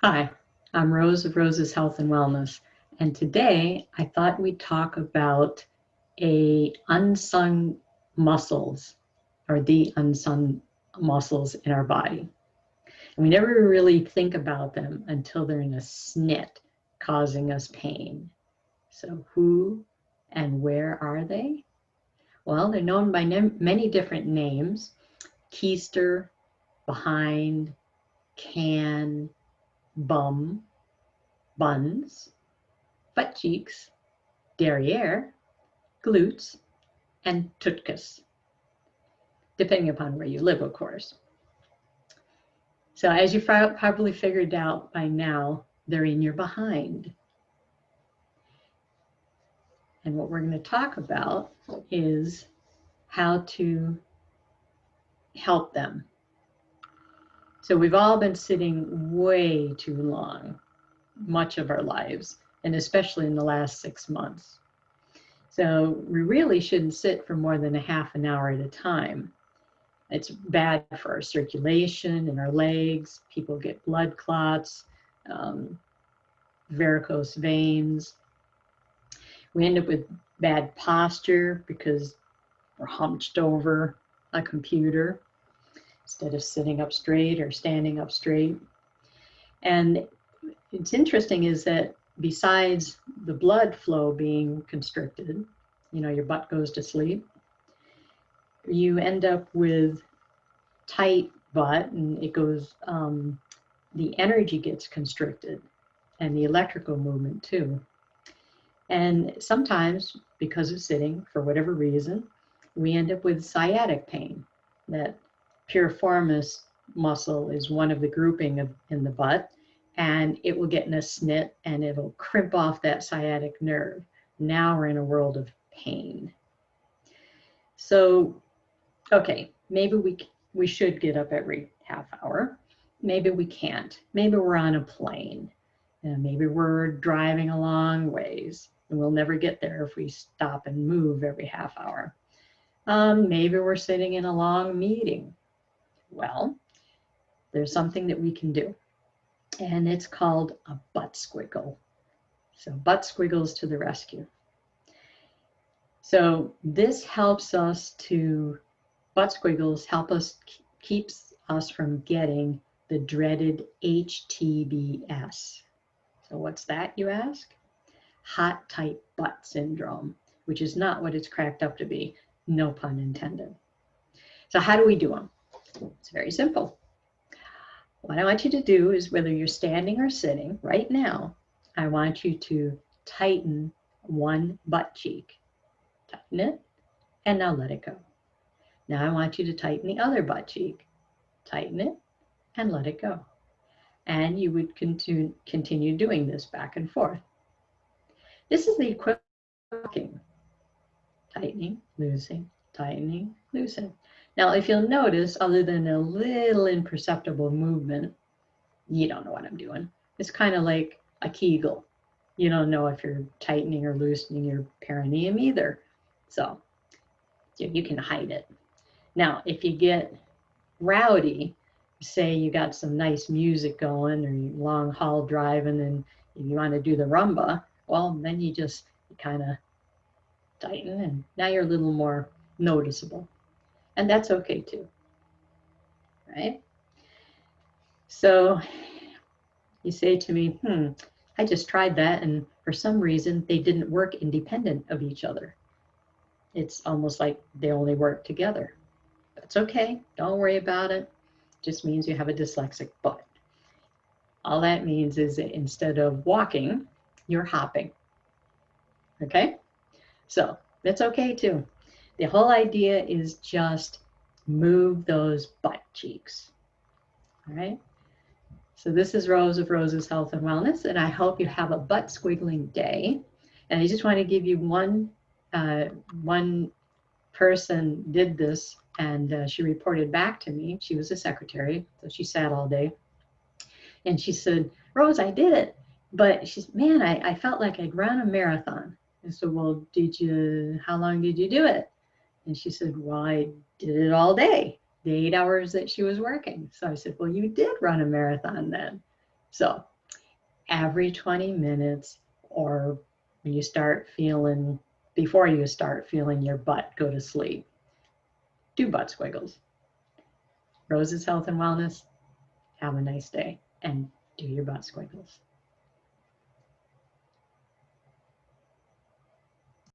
Hi, I'm Rose of Rose's Health and Wellness, and today I thought we'd talk about unsung muscles, or the unsung muscles in our body. And we never really think about them until they're in a snit causing us pain. So who and where are they? Well, they're known by many different names: keister, behind, can, bum, buns, butt cheeks, derriere, glutes, and tutkus, depending upon where you live, of course. So as you probably figured out by now, they're in your behind. And what we're going to talk about is how to help them. So we've all been sitting way too long, much of our lives, and especially in the last 6 months. So we really shouldn't sit for more than a half an hour at a time. It's bad for our circulation and our legs. People get blood clots, varicose veins. We end up with bad posture because we're hunched over a computer instead of sitting up straight or standing up straight. And it's interesting is that besides the blood flow being constricted, your butt goes to sleep, you end up with tight butt, and it goes, the energy gets constricted and the electrical movement too. And sometimes, because of sitting, for whatever reason, we end up with sciatic pain. That piriformis muscle is one of the grouping in the butt, and it will get in a snit and it'll crimp off that sciatic nerve. Now we're in a world of pain. So, okay, maybe we should get up every half hour. Maybe we can't. Maybe we're on a plane. And maybe we're driving a long ways, and we'll never get there if we stop and move every half hour. Maybe we're sitting in a long meeting. Well, there's something that we can do, and it's called a butt squiggle. So butt squiggles to the rescue. So this helps us to, butt squiggles help us, keeps us from getting the dreaded HTBS. So what's that, you ask? Hot, tight butt syndrome, which is not what it's cracked up to be, no pun intended. So how do we do them? It's very simple. What I want you to do is, whether you're standing or sitting right now, I want you to tighten one butt cheek. Tighten it, and now let it go. Now I want you to tighten the other butt cheek. Tighten it, and let it go. And you would continue doing this back and forth. This is the equivalent of walking. Tightening, loosening, tightening, loosening. Now, if you'll notice, other than a little imperceptible movement, you don't know what I'm doing. It's kind of like a Kegel. You don't know if you're tightening or loosening your perineum either. So you can hide it. Now, if you get rowdy, say you got some nice music going, or you long haul driving and you want to do the rumba, well, then you just kind of tighten, and now you're a little more noticeable. And that's okay too, right? So you say to me, I just tried that, and for some reason they didn't work independent of each other. It's almost like they only work together. That's okay, don't worry about it. It just means you have a dyslexic butt. All that means is that instead of walking, you're hopping. Okay? So that's okay too. The whole idea is just move those butt cheeks. All right? So this is Rose of Rose's Health and Wellness, and I hope you have a butt squiggling day. And I just want to give you one person did this, and she reported back to me. She was a secretary, so she sat all day. And she said, Rose, I did it. But she said, man, I felt like I'd run a marathon. I said, well, how long did you do it? And she said, well, I did it all day, the 8 hours that she was working. So I said, well, you did run a marathon then. So every 20 minutes, or when you start feeling, before you start feeling your butt go to sleep. Do butt squiggles. Rose's Health and Wellness, have a nice day and do your butt squiggles.